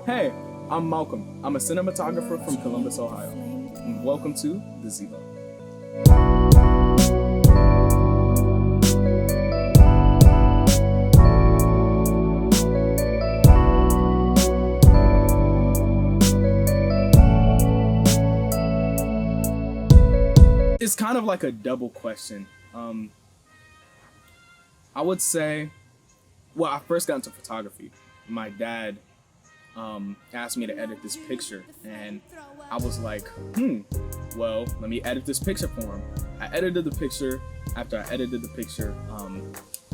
Hey, I'm Malcolm. I'm a cinematographer from Columbus, Ohio. And welcome to The Zebo. It's kind of like a double question. I would say, well, I first got into photography. My dad asked me to edit this picture, and I was like, well, let me edit this picture for him. I edited the picture. After I edited the picture,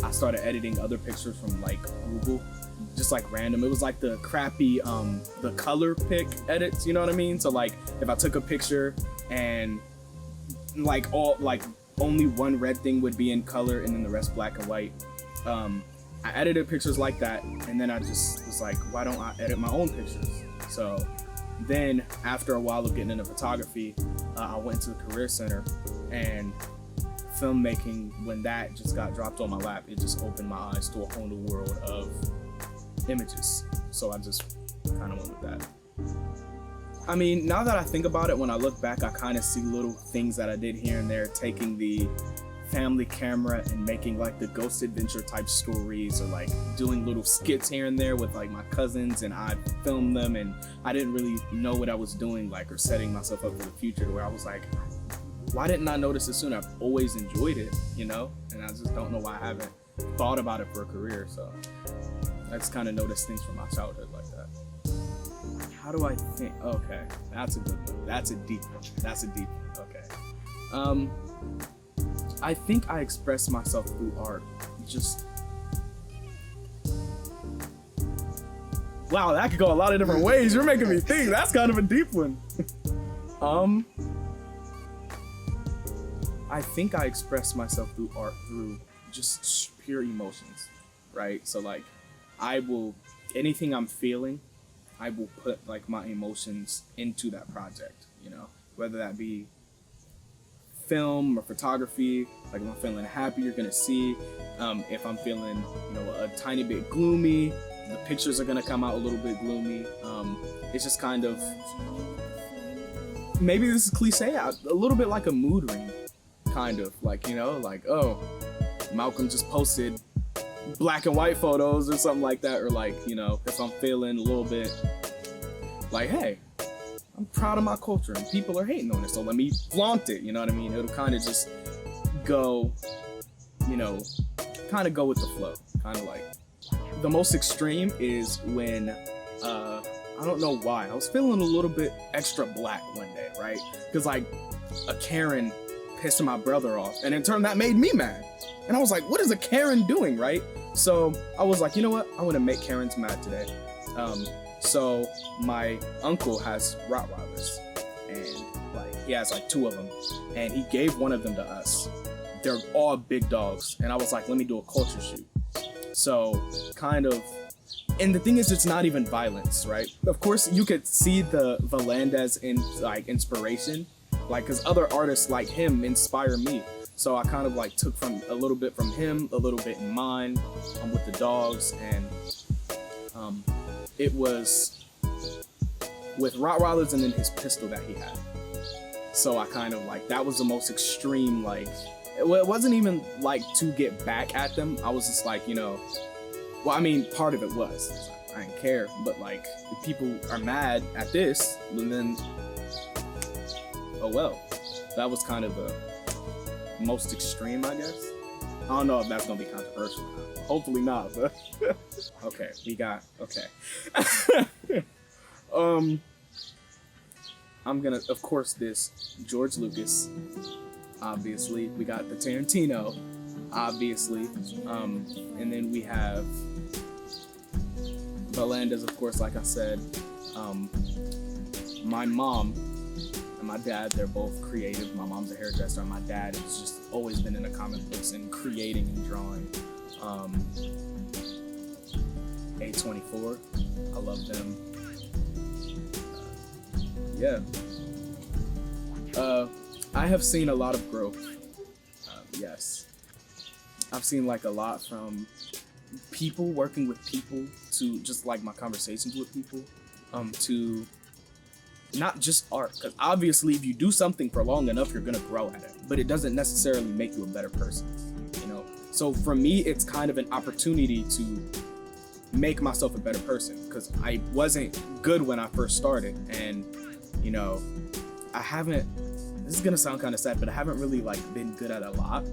I started editing other pictures from like Google, just like random. It was like the crappy, the color pick edits, you know what I mean? So like, if I took a picture and like only one red thing would be in color and then the rest black and white. I edited pictures like that, and then I just was like, why don't I edit my own pictures? So then after a while of getting into photography, I went to the career center, and filmmaking, when that just got dropped on my lap, it just opened my eyes to a whole new world of images. So I just kind of went with that. I mean, now that I think about it, when I look back, I kind of see little things that I did here and there, taking the family camera and making like the ghost adventure type stories, or like doing little skits here and there with like my cousins, and I filmed them, and I didn't really know what I was doing, like, or setting myself up for the future, where I was like, why didn't I notice this sooner? I've always enjoyed it, you know, and I just don't know why I haven't thought about it for a career. So I just kind of noticed things from my childhood like that. How do I think? Okay, that's a good one. That's a deep one. Okay. I think I express myself through art. Just wow, that could go a lot of different ways. You're making me think. That's kind of a deep one. I think I express myself through art through just pure emotions, right? So like, anything I'm feeling, I will put like my emotions into that project, you know, whether that be film or photography. Like, if I'm feeling happy, you're gonna see. If I'm feeling, a tiny bit gloomy, the pictures are gonna come out a little bit gloomy. It's just kind of, maybe this is cliche, a little bit like a mood ring, kind of like, like, oh, Malcolm just posted black and white photos or something like that, or like, if I'm feeling a little bit like, hey, I'm proud of my culture and people are hating on it, so let me flaunt it, you know what I mean? It'll kind of just go, kind of go with the flow. Kind of like, the most extreme is when, I don't know why, I was feeling a little bit extra black one day, right? Because like, a Karen pissed my brother off, and in turn that made me mad. And I was like, what is a Karen doing, right? So I was like, you know what? I want to make Karens mad today. So my uncle has Rottweilers, and like, he has like 2 of them, and he gave one of them to us. They're all big dogs, and I was like, let me do a culture shoot. So kind of, and the thing is, it's not even violence, right? Of course, you could see the Valandez inspiration, like, because other artists like him inspire me. So I kind of like took from a little bit from him, a little bit in mine, with the dogs, and it was with Rottweilers and then his pistol that he had. So I kind of like, that was the most extreme, like, it wasn't even like to get back at them. I was just like, well, I mean, part of it was, I didn't care, but like, if people are mad at this, then oh well. That was kind of the most extreme, I guess. I don't know if that's gonna be controversial or not. Hopefully not, but okay, I'm gonna, of course, this George Lucas, obviously. We got the Tarantino, obviously. And then we have Valandez, of course, like I said. My mom and my dad, they're both creative. My mom's a hairdresser, and my dad has just always been in the comic books and creating and drawing. A24, I love them. Yeah. I have seen a lot of growth. Yes. I've seen like a lot from people, working with people, to just like my conversations with people. to not just art, because obviously if you do something for long enough, you're gonna grow at it, but it doesn't necessarily make you a better person, you know? So for me, it's kind of an opportunity to make myself a better person, because I wasn't good when I first started, and you know, I haven't, this is gonna sound kind of sad, but I haven't really like been good at a lot.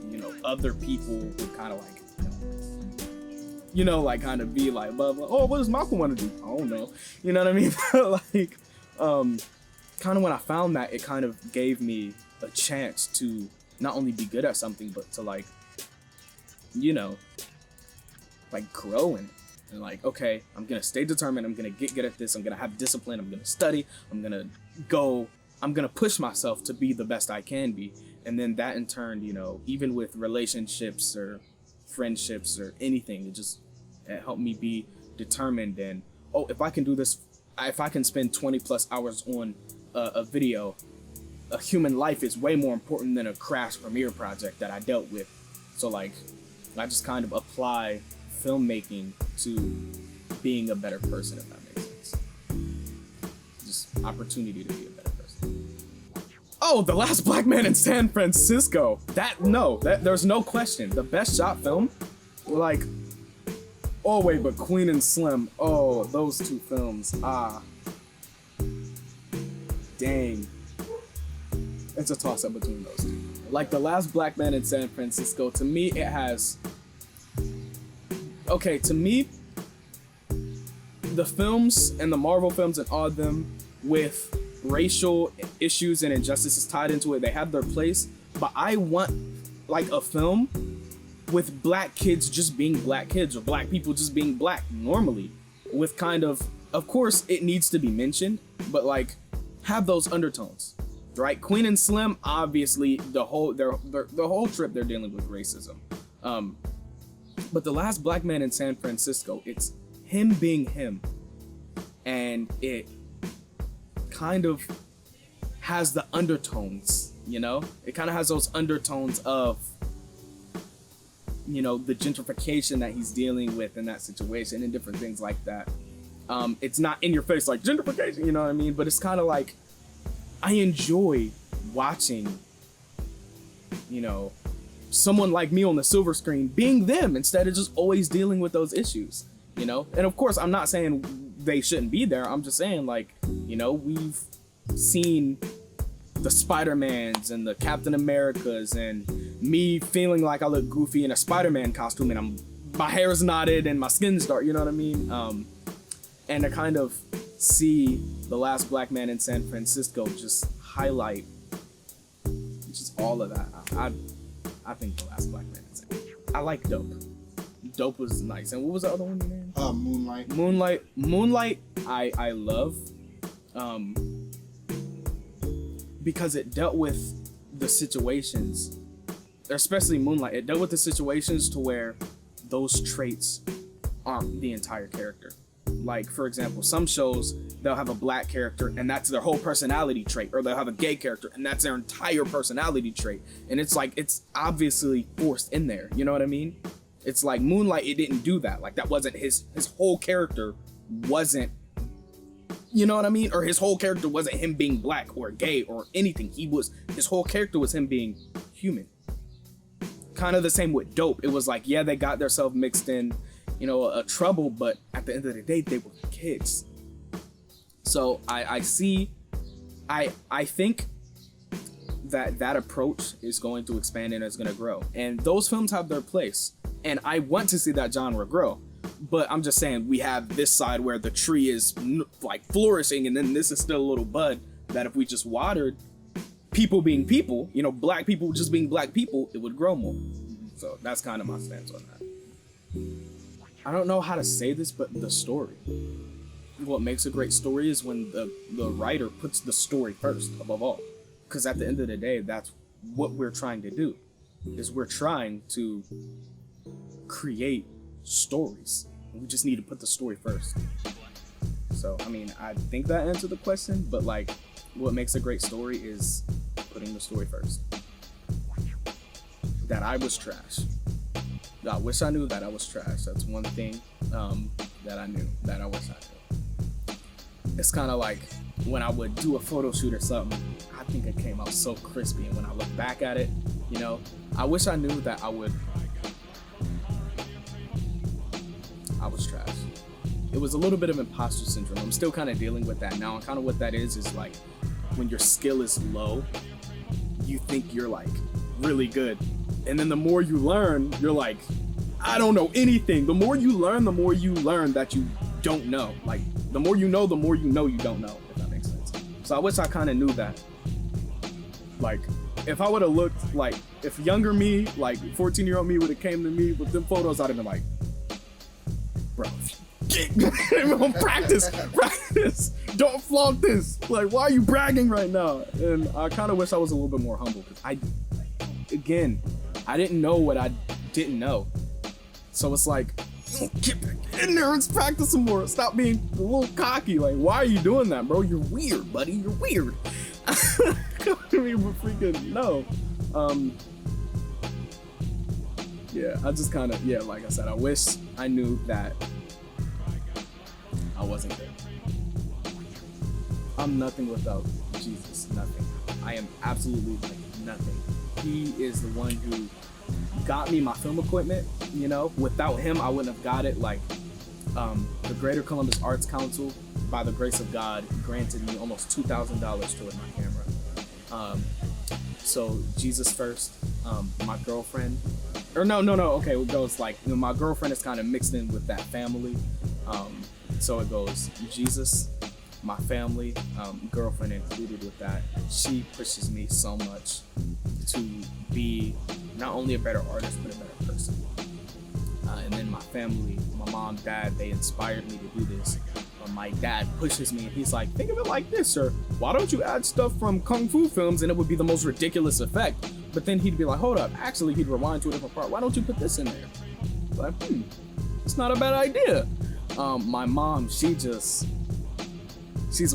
You know, other people would kind of like, like kind of be like, blah, blah, oh, what does Malcolm want to do? I don't know. You know what I mean? Like, kind of when I found that, it kind of gave me a chance to not only be good at something, but to like, like grow in it. And like, okay, I'm going to stay determined. I'm going to get good at this. I'm going to have discipline. I'm going to study. I'm going to push myself to be the best I can be. And then that in turn, even with relationships or friendships or anything, it helped me be determined. And, oh, if I can do this, if I can spend 20 plus hours on a video, a human life is way more important than a crash Premiere project that I dealt with. So like, I just kind of apply filmmaking to being a better person, if that makes sense. Just opportunity to be a better person. Oh, The Last Black Man in San Francisco. There's no question. The best shot film, like, oh wait, but Queen and Slim. Oh, those two films. Dang. It's a toss-up between those two. Like, The Last Black Man in San Francisco, to me, it has... Okay, to me, the films and the Marvel films and all of them with racial issues and injustices tied into it, they have their place, but I want, like, a film with black kids just being black kids, or black people just being black normally, with kind of course, it needs to be mentioned, but, like, have those undertones. Right, Queen and Slim, obviously, the whole trip they're dealing with racism. But The Last Black Man in San Francisco, it's him being him, and it kind of has the undertones. It kind of has those undertones of, the gentrification that he's dealing with in that situation and different things like that. It's not in your face like gentrification, you know what I mean? But it's kind of like, I enjoy watching, someone like me on the silver screen being them instead of just always dealing with those issues, And of course, I'm not saying they shouldn't be there. I'm just saying, like, we've seen the Spider-Mans and the Captain Americas, and me feeling like I look goofy in a Spider-Man costume and my hair's knotted and my skin's dark, you know what I mean? And to kind of see The Last Black Man in San Francisco just highlight just all of that. I think The Last Black Man in San Francisco. I like Dope. Dope was nice. And what was the other one you named? Moonlight I love. Because it dealt with the situations, especially Moonlight, it dealt with the situations to where those traits aren't the entire character. Like, for example, some shows, they'll have a black character and that's their whole personality trait, or they'll have a gay character and that's their entire personality trait. And it's like, it's obviously forced in there, you know what I mean? It's like Moonlight, it didn't do that. Like, that wasn't his whole character wasn't, you know what I mean? Or his whole character wasn't him being black or gay or anything. His whole character was him being human. Kind of the same with Dope. It was like, yeah, they got themselves mixed in, a trouble, but at the end of the day, they were kids. So I think that approach is going to expand and is going to grow. And those films have their place. And I want to see that genre grow. But I'm just saying, we have this side where the tree is like flourishing, and then this is still a little bud that if we just watered, people being people, black people just being black people, it would grow more. So that's kind of my stance on that. I don't know how to say this, but the story. What makes a great story is when the writer puts the story first above all. Because at the end of the day, that's what we're trying to do. Is we're trying to create stories. We just need to put the story first. So, I mean, I think that answered the question, but like, what makes a great story is putting the story first. That I was trash. I wish I knew that I was trash. That's one thing that I knew, that I wish I knew. it's kind of like when I would do a photo shoot or something, I think it came out so crispy. And when I look back at it, you know, I wish I knew that I was trash. It was a little bit of imposter syndrome. I'm still kind of dealing with that now. And kind of what that is like when your skill is low, you think you're like really good. And then the more you learn, you're like, I don't know anything. The more you learn that you don't know. Like the more you know you don't know, if that makes sense. So I wish I kind of knew that. Like if I would have looked like, if younger me, like 14-year-old me would have came to me with them photos, I'd have been like, bro, practice, don't flaunt this. Like, why are you bragging right now? And I kind of wish I was a little bit more humble because I didn't know what I didn't know. So it's like, get back in there and practice some more. Stop being a little cocky. Like, why are you doing that, bro? You're weird, buddy. You're weird. I mean, but freaking no. Yeah, I just kind of, like I said, I wish I knew that I wasn't good. I'm nothing without Jesus, nothing. I am absolutely like nothing. He is the one who got me my film equipment, you know. Without him, I wouldn't have got it. Like, the Greater Columbus Arts Council, by the grace of God, granted me almost $2,000 toward my camera. So Jesus first, my girlfriend, or no, okay, it goes like, you know, my girlfriend is kind of mixed in with that family. So it goes Jesus, my family, girlfriend included with that. She pushes me so much to be not only a better artist, but a better person. And then my family, my mom, dad, they inspired me to do this. My dad pushes me and he's like, think of it like this, sir. Why don't you add stuff from Kung Fu films and it would be the most ridiculous effect? But then he'd be like, hold up, actually he'd rewind to a different part. Why don't you put this in there? Like, it's not a bad idea. My mom, she's a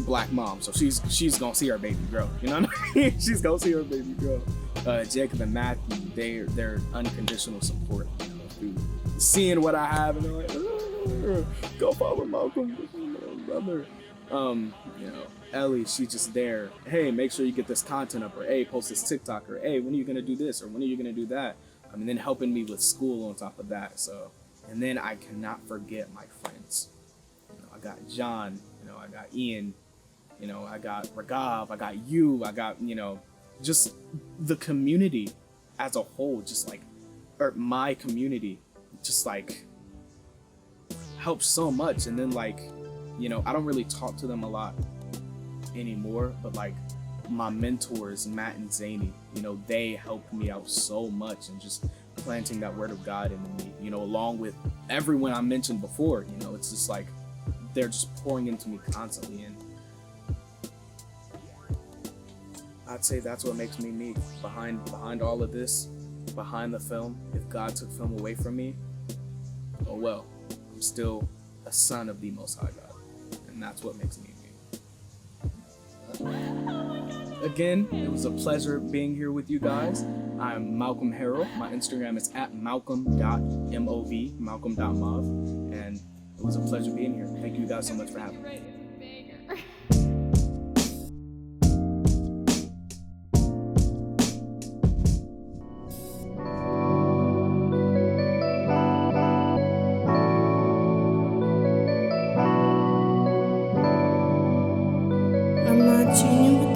black mom, so she's gonna see her baby grow. You know what I mean? She's gonna see her baby grow. Jacob and Matthew, they're unconditional support, you know, through seeing what I have, and they're like, go follow Malcolm, brother. You know, Ellie, she's just there. Hey, make sure you get this content up, or hey, post this TikTok, or hey, when are you gonna do this, or when are you gonna do that? And then helping me with school on top of that. So, and then I cannot forget my friends. You know, I got John. You know, I got Ian. You know, I got Ragav. I got you. I got, you know, just the community as a whole. Just like, or my community, just like helps so much. And then like, you know, I don't really talk to them a lot anymore, but like my mentors, Matt and Zany, you know, they helped me out so much and just planting that word of God in me, you know, along with everyone I mentioned before. You know, it's just like they're just pouring into me constantly, and I'd say that's what makes me me. Behind all of this, behind the film, if God took film away from me, oh well, I'm still a son of the Most High God, and that's what makes me me. Again, it was a pleasure being here with you guys. I'm Malcolm Harrell. My Instagram is @malcolm.mov, malcolm.mov, and it was a pleasure being here. Thank you guys so much for having me. I'm not changing.